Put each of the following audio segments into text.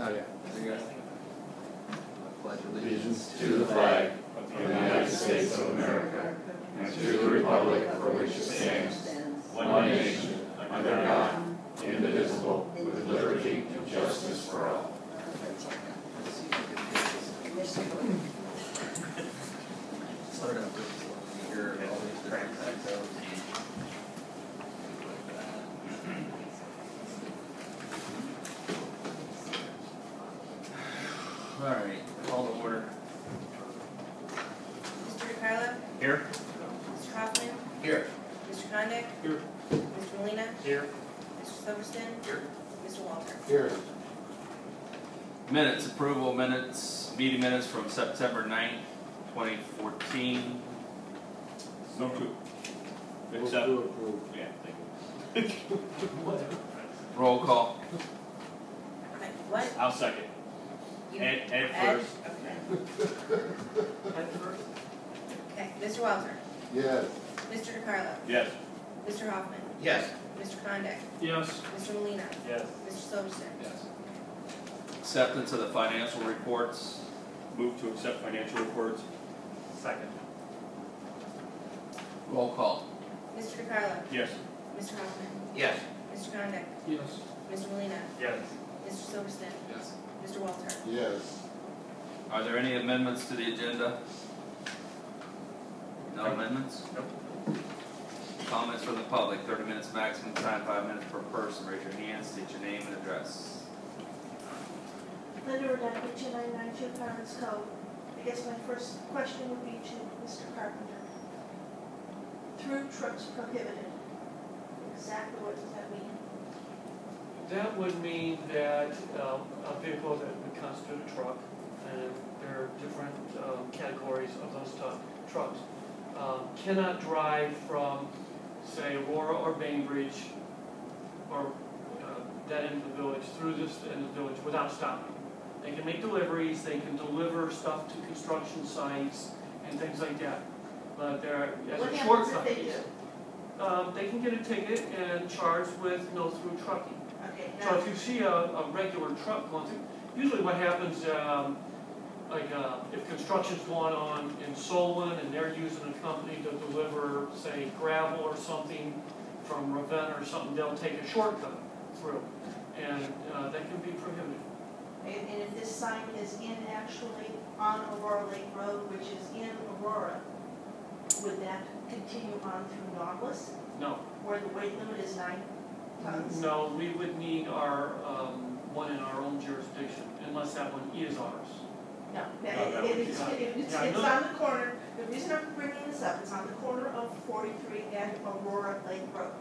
Oh, yeah. There you go. I pledge allegiance to the flag of the United States of America and to the republic for which it stands, one nation, under God, indivisible, with liberty and justice for all. Start out with here, all these different factos. All right, call to order. Mr. DeCarlo? Here. Mr. Hoffman? Here. Mr. Condit? Here. Mr. Molina? Here. Mr. Silverston? Here. Mr. Walter? Here. Minutes, approval minutes, meeting minutes from September 9th, 2014. So to Accept. Approve. Yeah, thank you. Roll call. Okay, what? I'll second. You- Ed first. Okay. Okay, Mr. Walter? Yes. Mr. DeCarlo? Yes. Mr. Hoffman? Yes. Mr. Condit? Yes. Mr. Molina? Yes. Mr. Silverston? Yes. Acceptance of the financial reports. Move to accept financial reports. Second. Roll call. Mr. DeCarlo? Yes. Mr. Hoffman? Yes. Mr. Condit? Yes. Mr. Molina? Yes. Mr. Silverston? Yes. Mr. Walter? Yes. Are there any amendments to the agenda? No amendments? Nope. Comments from the public, 30 minutes maximum time, 5 minutes per person. Raise your hand, state your name and address. Linda Redacted, 2992 Parents Code. I guess my first question would be to Mr. Carpenter. Through trucks prohibited. Exactly what does that mean? That would mean that a vehicle that would constitute a truck, and there are different categories of those trucks, cannot drive from, say, Aurora or Bainbridge or that end of the village through this end of the village without stopping. They can make deliveries, they can deliver stuff to construction sites and things like that. But there, as What a happens shortcut, if they do? they can get a ticket and charged with no through trucking. Okay, So now, if you see a regular truck going through, usually what happens, if construction's going on in Solon and they're using a company to deliver, say, gravel or something from Ravenna or something, they'll take a shortcut through, and that can be prohibited. and if this sign is in actually on Aurora Lake Road, which is in Aurora, would that continue on through Nautilus, No, where the weight limit is 9 tons? no, we would need our one in our own jurisdiction, unless that one is ours. No, that would be it's fine. it's Yeah, I know on the corner, the reason I'm bringing this up, it's on the corner of 43 and Aurora Lake Road.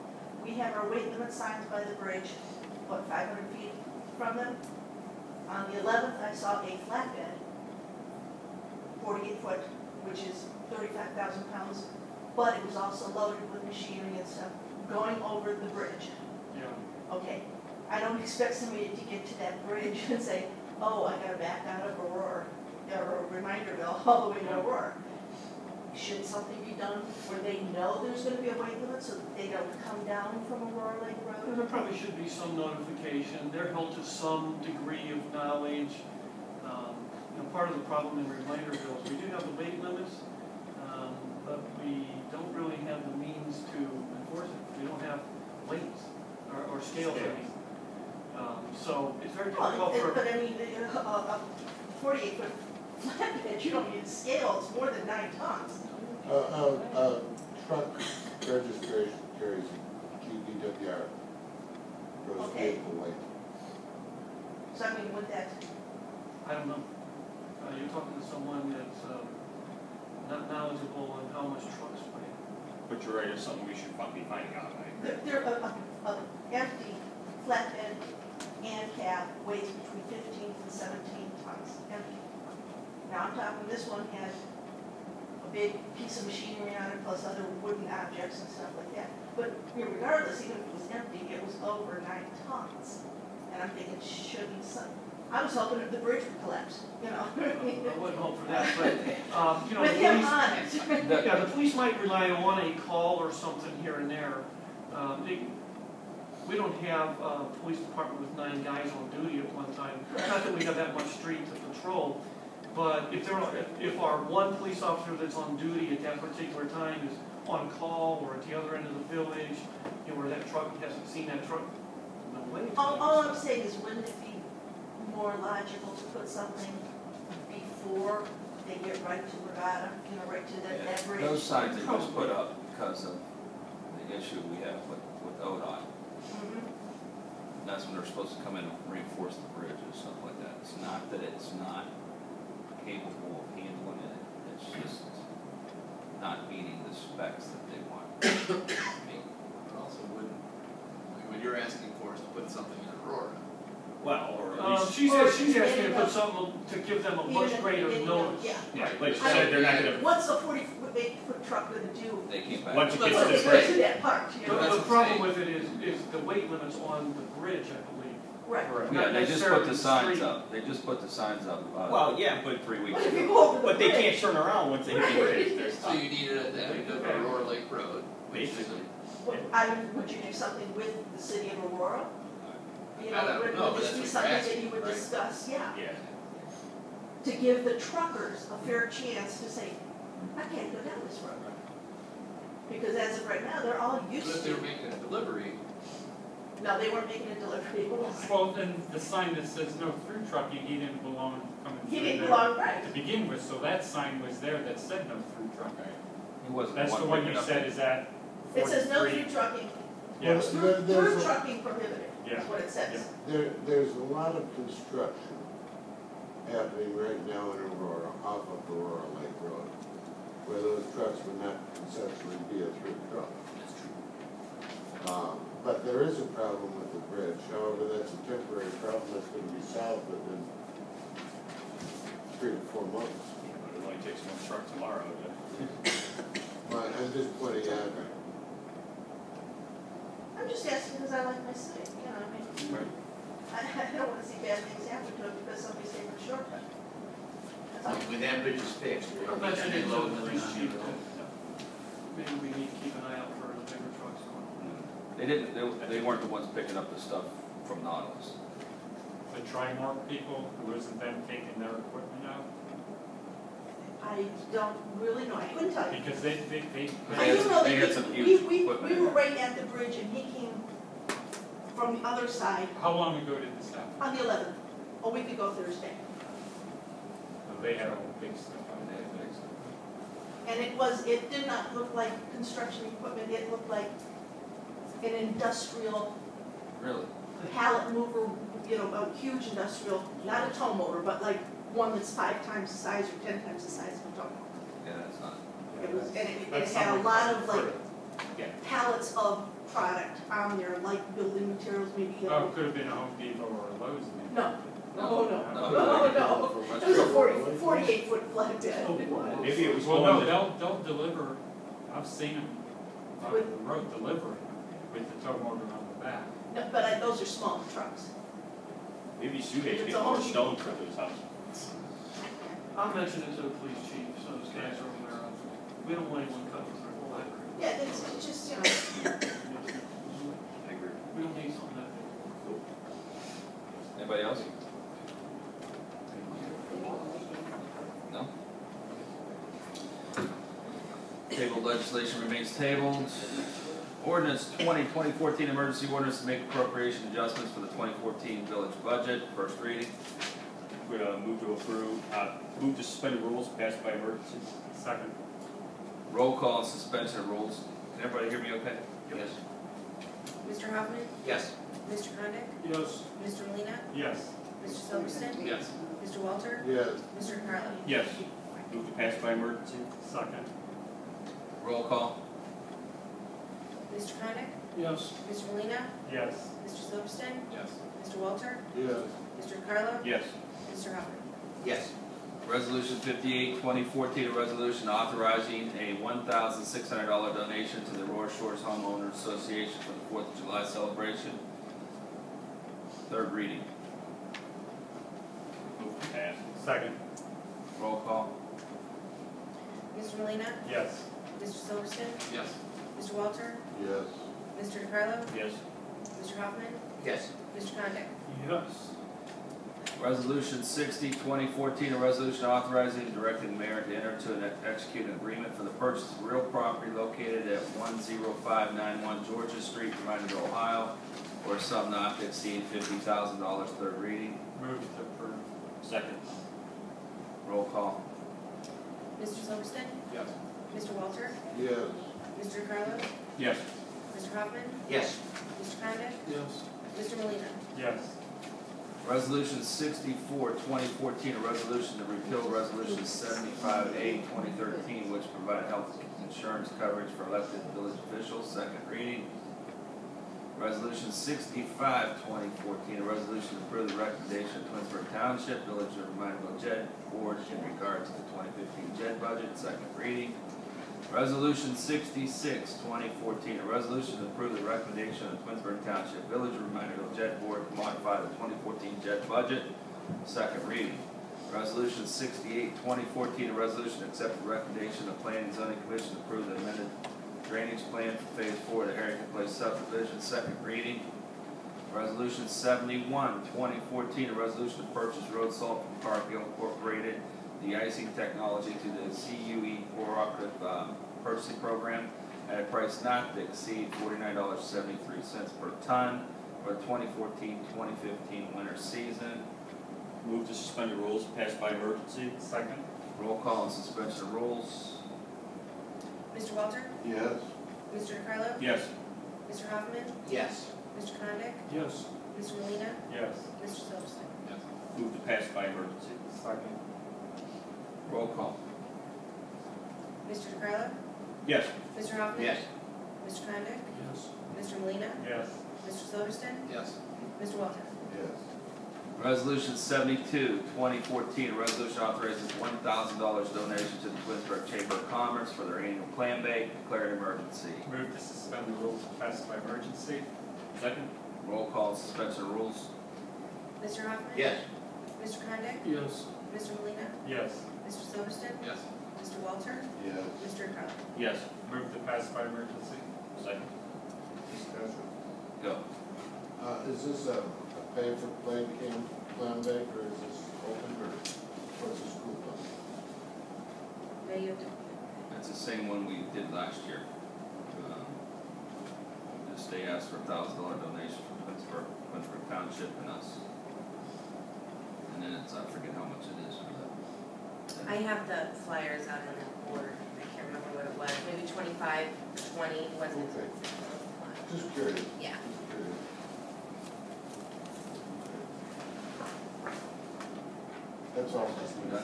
We have our weight limit signs by the bridge, what, 500 feet from them? On the 11th, I saw a flatbed, 48 foot, which is 35,000 pounds, but it was also loaded with machinery and stuff, going over the bridge. Yeah. Okay, I don't expect somebody to get to that bridge and say, oh, I gotta back out of Aurora, or Reminderville, all the way to Aurora. Should something be done where they know there's gonna be a weight limit so that they don't come down from Aurora Lake Road? There probably should be some notification. They're held to some degree of knowledge. Part of the problem in Reminderville is we do have the weight limits, but we don't really have the means to enforce it. We don't have weights or scales. I mean. So it's very difficult for. But I mean, a 48 foot flatbed, you don't need scales, more than 9 tons. Truck registration carries a GVWR. Gross Okay. vehicle weight. So I mean, would that, I don't know. You're talking to someone that's not knowledgeable on how much trucks weigh. But you're right, it's something we should be finding out, right? they're a empty flatbed and cab weighs between 15 and 17 tons, empty. Now I'm talking, this one has a big piece of machinery on it, plus other wooden objects and stuff like that. But regardless, even if it was empty, it was over 9 tons. And I'm thinking, shouldn't some, I was hoping that the bridge would collapse, you know. I wouldn't hope for that, but the With him police, on it. yeah, the police might rely on a call or something here and there. we don't have a police department with 9 guys on duty at one time. Not that we have that much street to patrol, but if our one police officer that's on duty at that particular time is on call or at the other end of the village, you know, where that truck hasn't seen that truck, no way. All I'm saying is, wouldn't it be more logical to put something before they get right to Regatta, you know, right to that bridge? Those signs they just put up because of the issue we have with ODOT. Mhm. That's when they're supposed to come in and reinforce the bridge and stuff like that. It's not that it's not capable of handling it, it's just not meeting the specs that they want. Also wouldn't, what you're asking for is to put something in Aurora. Well, or at least, She's Or asking to even put something to give them a Even much at the greater beginning notice. yeah. yeah, like you I said, they're not mean, gonna, what's a 40-foot truck gonna do? They came back. once it gets Once to it's the right to bridge. that part, you know? That's The what I'm problem saying. with it is the weight limits on the bridge, I believe. Right. Yeah, they just put the Not signs necessarily up, they just put the signs up, Well, yeah, but, 3 weeks But if ago. you go over the but they bridge, can't turn around once they hit the bridge, they're So stuck, you need it at the end of Aurora Lake Road. basically. would you do something with the city of Aurora? You I don't would know, but this that's be what something you're that you asking, would right? discuss? Yeah. Yeah. To give the truckers a fair chance to say, I can't go down this road. Because as of right now, they're all But used if they were to, making a delivery, no, they weren't making a delivery. Well, then the sign that says no through trucking, he didn't belong coming He through didn't there belong right. to begin with, so that sign was there that said no through trucking. He wasn't That's the one picking you up said is at It says no 43. through trucking, Yeah, through trucking prohibited, Yeah. is what it says. There's a lot of construction happening right now in Aurora, off of Aurora Lake Road, where those trucks would not conceptually be a through truck. But there is a problem with the bridge, however, that's a temporary problem that's gonna be solved within 3 to 4 months. But it only takes one truck tomorrow to. But I'm just pointing out, I'm just asking because I like my city, you know, I mean, I don't wanna see bad things happen to it because somebody's taking a shortcut. That's all. when that bridge is fixed, we're I'll gonna mention be it to loading the it police on chief, the road. maybe we need to keep an eye out for the bigger trucks going on. they weren't the ones picking up the stuff from Nautilus. the Tri-Mark people, who isn't them taking their equipment out? I don't really know, I couldn't tell you. Because they, I do know They had that some we, huge we equipment in were there. right at the bridge and he came from the other side how long ago did this happen? on the 11th, a week ago Thursday. They had all the big stuff on there. And it did not look like construction equipment, it looked like an industrial Really? pallet mover, you know, a huge industrial, not a tow motor, but like one that's 5 times the size or 10 times the size of a tow motor. Yeah, that's not. It was, and it That's had a something lot of like further. Yeah. pallets of product on there, like building materials, maybe. Oh, it could have been a Home Depot or a Lowe's. maybe. No, no, no, No. no. It was a 48-foot flatbed. Oh, Maybe it was Well, going no, to, they'll deliver, I've seen them on the With- road delivering with the tow motor on the back. No, but those are smaller trucks. maybe Sue It's gave a more Home stone for those houses. I'll mention it to the police chief, so those guys are aware of it. We don't want anyone cutting through the library. Yeah, it's just, you know, I agree. We don't need something that big. Anybody else? No? Tabled legislation remains tabled. Ordinance 2014 emergency ordinance to make appropriation adjustments for the 2014 village budget, first reading. We're gonna move to approve, move to suspend the rules, passed by emergency. Second. Roll call, suspension of rules. Can everybody hear me okay? Yes. Mr. Hoffman? Yes. Mr. Condit? Yes. Mr. Molina, Yes. Mr. Silverston? Yes. Mr. Walter? yes, Mr. Carlo? Yes. Move to pass by emergency. Second. Roll call. Mr. Condit? Yes. Mr. Molina, Yes. Mr. Silverston? Yes. Mr. Walter? yes, Mr. Carlo? Yes. Mr. Hoffman? Yes. Resolution 58, 2014, a resolution authorizing a $1,600 donation to the Aurora Shores Homeowners Association for the 4th of July celebration. Third reading. Move to pass. Second. Roll call. Mr. Molina, Yes. Mr. Silverston? Yes. Mr. Walter? yes, Mr. DeCarlo? Yes. Mr. Hoffman? Yes. Mr. Condit? Yes. Resolution 60, 2014, a resolution authorizing and directing the mayor to enter into and execute an agreement for the purchase of real property located at 10591 Georgia Street, Reminderville, Ohio, or a sum not to exceed $50,000, third reading. Move to approve. Second. Roll call. Mr. Silverston? Yes. Mr. Walter? Yes. Mr. Carlo? Yes. Mr. Hoffman? Yes. Mr. Condit? Yes. Mr. Molina. Yes. Resolution 64, 2014, a resolution to repeal Resolution 75A, 2013, which provided health insurance coverage for elected village officials, second reading. Resolution 65, 2014, a resolution to approve the recommendation of Twinsburg Township, Village of Reminderville JED Board in regard to the 2015 JED budget, second reading. Resolution 66, 2014, a resolution to approve the recommendation of Twinsburg Township, Village of Reminderville JED Board to modify the 2014 JED budget, second reading. Resolution 68, 2014, a resolution to accept the recommendation of Planning and Zoning Commission to approve the amended drainage plan for Phase 4 of the Harrington Place subdivision, second reading. Resolution 71, 2014, a resolution to purchase road salt from Cargill Incorporated, the icing technology to the CUE cooperative purchasing program at a price not to exceed $49.73 per ton for the 2014-2015 winter season. Move to suspend the rules, pass by emergency. Second. Roll call and suspension of rules. Mr. Walter? Yes. Mr. DeCarlo? Yes. Mr. Hoffman? Yes. Mr. Condit? Yes. Mr. Molina. Yes. Mr. Silverston? Move to pass by emergency. Second. Roll call. Mr. DeCarlo? Yes. Mr. Hoffman? Yes. Mr. Condit? Yes. Mr. Molina. Yes. Mr. Silverston? Yes. Mr. Walter? Yes. Resolution 72, 2014, a resolution authorizing $1,000 donation to the Twinsburg Chamber of Commerce for their annual clam bake, declared emergency. Move to suspend the rules, pass by emergency. Second. Roll call and suspension of rules. Mr. Hoffman? Yes. Mr. Condit? Yes. Mr. Molina. Yes. Mr. Silverston? Yes. Mr. Walter? Yes. Mr. DeCarlo? Yes. Move to pass by emergency. Second. Discussion. Go. Is this a pay-for-play clam bake, or is this open, or what's the school done? Now you have to, It's the same one we did last year. Just they asked for $1,000 donation from Twinsburg Township and us. And then it's, I forget how much it is for that. I have the flyers out on the board, I can't remember what it was, maybe 25, 20, wasn't Okay. it? Just curious. Yeah. Just curious. That's all. We done?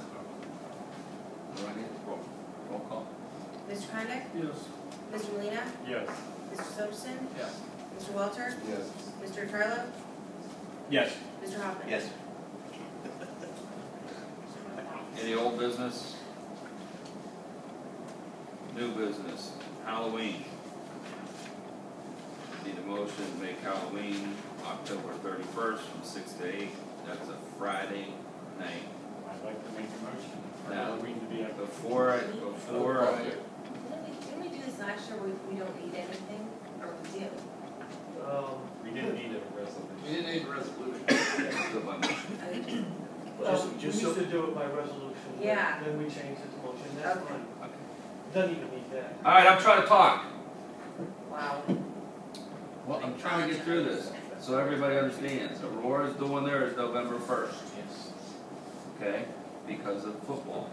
All right, roll call. Mr. Condit? Yes. Mr. Molina. Yes. Mr. Silverston? Yes. Mr. Walter? Yes. Mr. DeCarlo? Yes. Mr. Hoffman? Yes. Any old business? New business, Halloween. Need a motion to make Halloween October 31st from 6 to 8. That's a Friday night. I'd like to make a motion for Now, Halloween to be at the. Before I Didn't we do this last year, we don't need anything, or we do? We didn't need a resolution. We didn't need a resolution. go by motion. We used to do it by resolution. but Yeah. Then we changed it to motion, that's Okay. fine. Okay. Doesn't even need that. All right, I'm trying to talk. Wow. Well, I'm trying to get through this, so everybody understands. Aurora's doing theirs November 1st, Yes. okay? Because of football.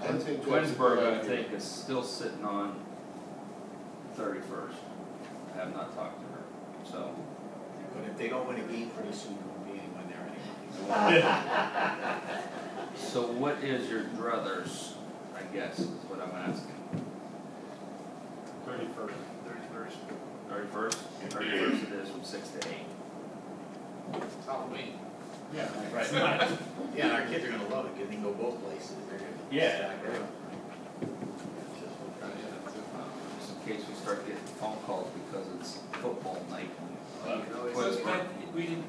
I think that's a Twinsburg, good I idea. think, is still sitting on 31st. I have not talked to her, so. But if they don't win a game pretty soon, there won't be anyone there anymore. So what is your druthers, I guess, is what I'm asking. 31st. 31st? 31st it is from 6 to 8. Halloween. Yeah, Right. Yeah, and our kids are gonna love it, because they can go both places. They're gonna Yeah. stack around. Just in case we start getting phone calls because it's football night. Twinsburg. We didn't.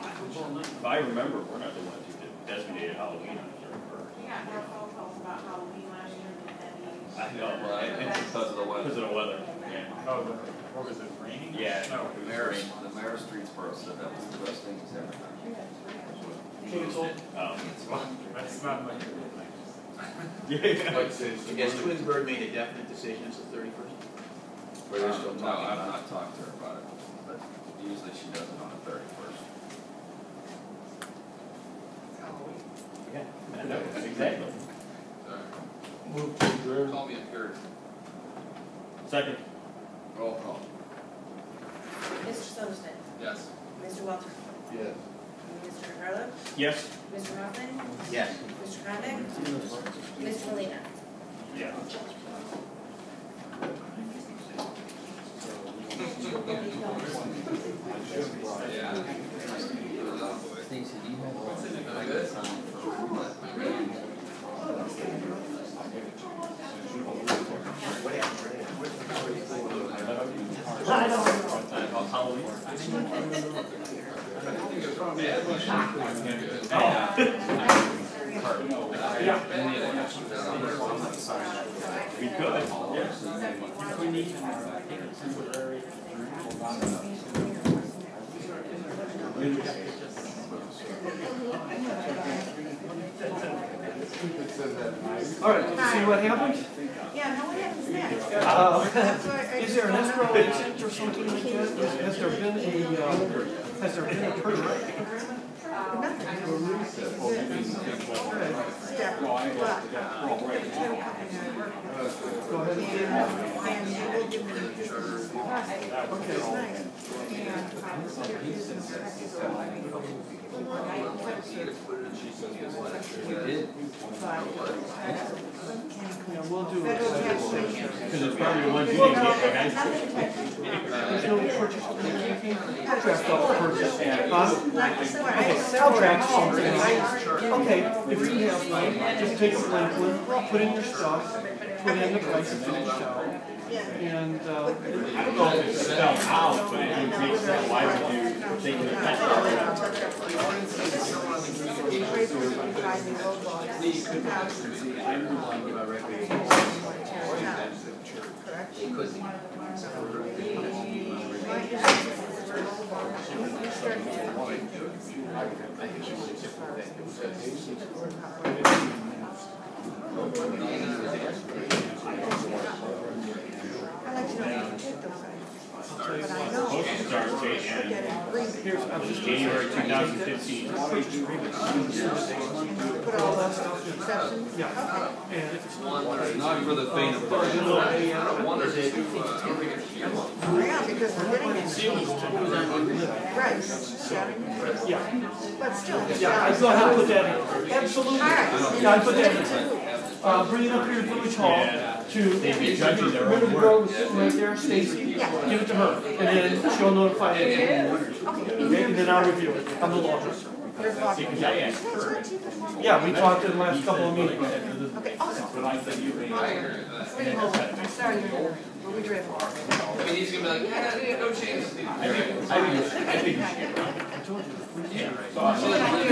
If I remember, we're not the ones who did designated Halloween on the 31st. We got more phone calls about Halloween last year than that. I know, Well, I think it's because of the Because weather. of the weather. Oh, what was it, raining? Yeah. No. The mayor of Streetsboro said that was the best thing he's ever done. Canceled. That's not much. Has Twinsburg made a definite decision it's the 31st? Or they're still No, talking I've about not talked to her about it, but usually she does it on the 31st. it? Yeah, I know, exactly. Move to adjourn. Call me a period. Second. Roll call. Mr. Summerson? Yes. Mr. Walter? Yes. Mr. DeCarlo? Yes. Mr. Hoffman? Yes. Mr. Condit? Mr. Molina? Yeah. Yeah. Stacy, do you have a good sign for We could, yes. All right, see what happened? Yeah, now what happens next? Is there an escrow agent or something like that? Has there been a purchase? Go ahead. We did. Yeah, we'll do it. Because it's probably the ones you didn't get, right? There's no purchase, contract off purchase. Okay, contract something. Okay, if you have one, just take a blank one, put in your stuff, put in the price and finish out. And, I don't know if it's spelled out, but it makes sense. Why would you take the postal start date and January 2015. put all that stuff in. Yeah. And if it's Not for the faint of heart. One or two, Yeah, because we're getting it. Right. yeah. But still. Yeah, I go ahead and put that in. Absolutely. Yeah, I put that in. Bring it up here to Village Hall to, They'd be judging their own remember the work. girl was sitting right there, Stacy? Give it to her, and then she'll notify me. Okay, and then I'll review it. I'm the law dresser. Because I asked her. Yeah, we talked in the last couple of meetings. Okay, awesome. But I said you made. I'm sorry, we'll be driven. I mean, he's gonna be like, yeah, no change. I think you should get around. I told you. I want to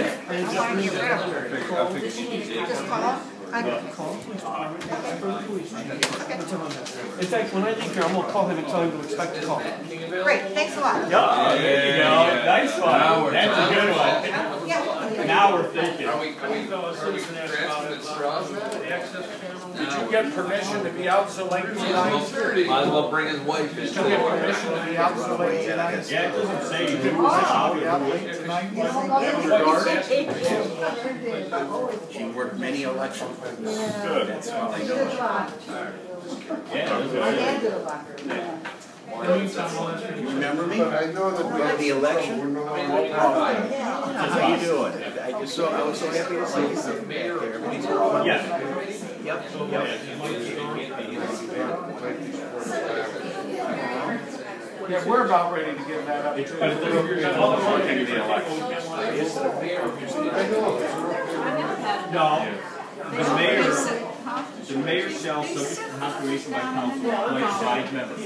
get rid of her. Just call. Call the police department, ask for the police chief. I'll tell him that. In fact, when I leave here, I'm gonna call him and tell him to expect a call. Great, thanks a lot. Yeah, there you go. Nice one. That's a good one. Yeah. Now we're thinking. Are we transferring straws now? Did you get permission to be out so late tonight? Might as well bring his wife in. Did you get permission to be out so late tonight? Yeah, it doesn't say who was out Yeah, or late tonight. She worked many elections. Good. That's all I know. Yeah, it was Remember me? But I know that we have The election? we're no longer talking. How you doing? I was so happy to see you sitting back there. Everybody's all. Yeah. Yep, Yeah, we're about ready to give that up. But it doesn't, all the work in the election. No. The mayor shall, subject to confirmation by council, appoint 5 members.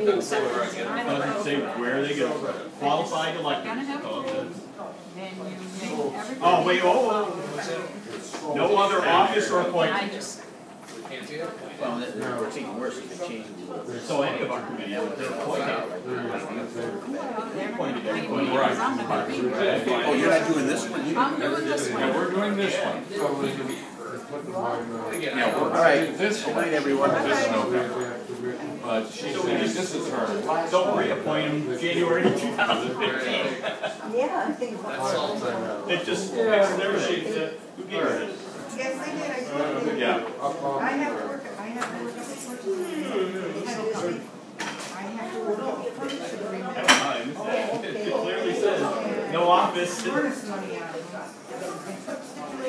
Doesn't say where they go. Qualified elected. Oh, wait, no other office or appointment. can't do that. Well, it's even worse if they change it. So any of our committees, they're appointed. Appointed everybody. Oh, you're not doing this one? Yeah, we're doing this one. Yeah, all right, good night, everyone. But she said, this is her. Don't reappoint him January 2015. Yeah, I think about it. It just fixes everything. Who gave it? Yes, I did, I told you. Yeah. I have to work, I have to work I have to work up first for the remainder. That's fine. It clearly says, no office. Earnest money out of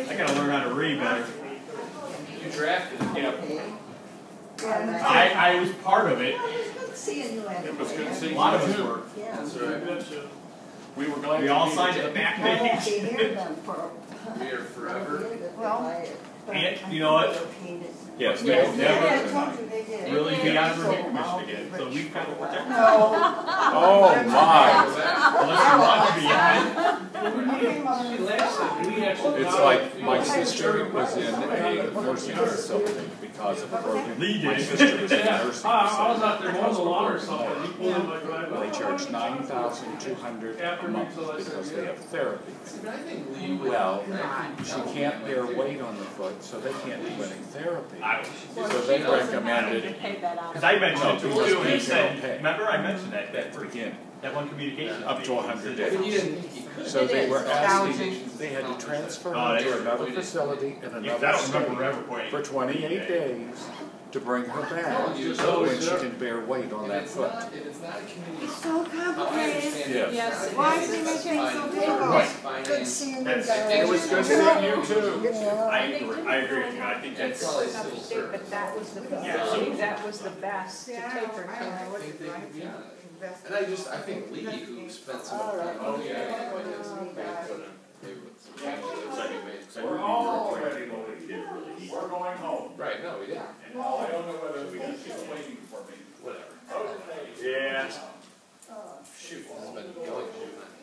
it. I gotta learn how to read better. You drafted it. Yeah. I was part of it. Seeing you at it. It was good seeing a lot of us were. Yeah. That's right. We were glad. We all signed the back I won't page. be here then for. We are forever. Well. And you know what? Yes, they Yes, never I told you they did. really be on the review commission again, so we kind of protect. No. Oh, my. Unless you want to be on. It's like my sister was in a nursing facility because of a broken. Lee My did. sister was in a nursing I was out facility. there mowing the lawn or something, he pulled in my driveway. They charge $9,200 a month because they have therapy. I think Lee would. Well, she can't bear weight on the foot, so they can't do any therapy. I- So they recommended Cause I mentioned it to him too, and he said, Okay. remember I mentioned that, begin that one communication. up to 100 But you days. didn't think he could. So they were asking, they had to transfer Oh, her they to were- another facility in Because I another don't remember state ever quitting. for 28 days to bring her back when she can bear weight on that foot. If it's not a community. So complicated. Yes. Why is he making it so difficult? Good seeing you guys. It was good seeing you too. Yeah. I agree with you, I think That's that's. probably still serve. But that was the Yeah, so- that was the best to take her I to. think they could be on it. And I think Lee, who spent so much time on the area, might have some input on maybe with some changes that he made. We're already going to get really. We're going home. Right, no, we didn't. And I don't know whether we got people waiting for me. Whatever. Yeah. Shoot, this has been going, shooting.